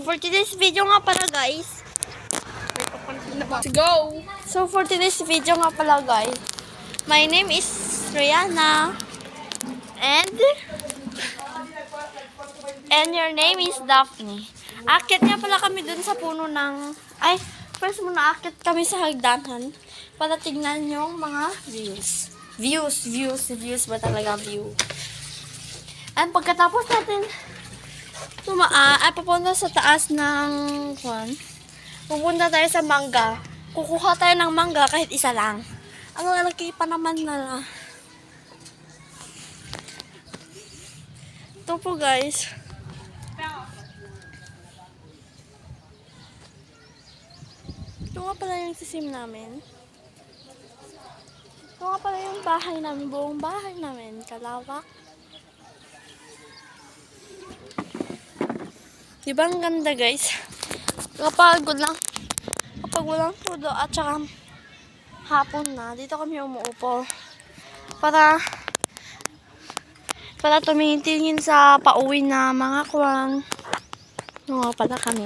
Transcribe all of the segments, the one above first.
for today's video nga pala guys. Let's go! So for today's video nga pala guys. My name is Rihanna. And your name is Daphne. Akit nga pala kami dun sa puno ng... Ay, first muna akit kami sa hagdanan para tignan yung mga views. Views ba talaga view? And pagkatapos natin pupunta sa taas ng pupunta tayo sa mangga. Kukuha tayo ng mangga kahit isa lang. Ang lalaki pa naman na. Ito po guys. Ito nga pala yung sisim namin. Ito nga pala yung bahay namin. Buong bahay namin. Kalawak. Diba ang ganda guys? Kapag walang todo at saka hapon na, dito kami umuupo. Para tumingin sa pauwi na mga kwang. Oo, pala kami.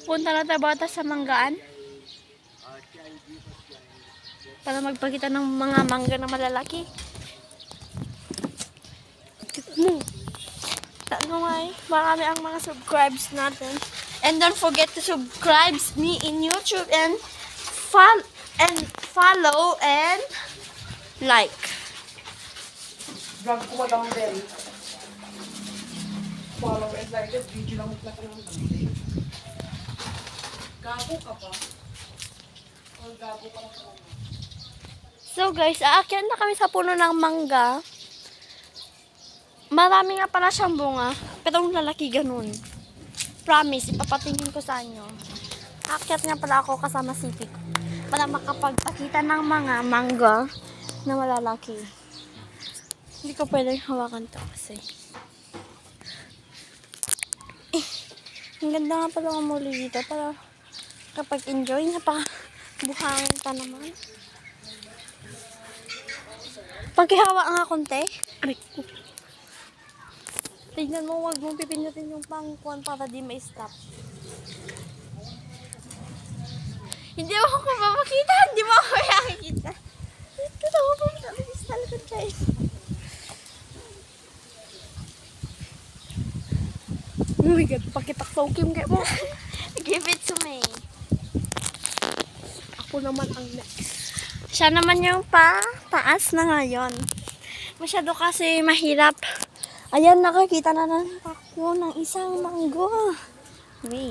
Punta na tayo bata sa manggaan. Para magpakita ng mga mangga na malalaki. Marami ang mga subscribes natin. And don't forget to subscribe me in YouTube and follow and like. Vlog ko lang din. Follow and like this video lang lang ng gago ka pa. O gago ka pa. So guys, aakyat na kami sa puno ng mangga. Marami nga pala siyang bunga, pero ang lalaki ganun. Promise, ipapatingin ko sa inyo. Aakyat nga pala ako kasama si Pico para makapagpakita ng mga mangga na malalaki. Hindi ko pwedeng hawakan to kasi. Ang ganda nga pala ng muli dito para kapag enjoy na pa buhangin pa naman. Pagkihawa nga konti. Aray ko. Tignan mo, huwag mong pipindutin yung pangkuan para di ma-stop. Hindi mo ako mapakita. Hindi mo ako makikita. Ito na ako mapakita. Talaga guys. Oh my god, pakitaksokim kayo mo. Give it to me. Ako naman ang next. Siya naman yung taas na ngayon. Masyado kasi mahirap. Ayan, nakakita na ako ng isang manggo. Wait.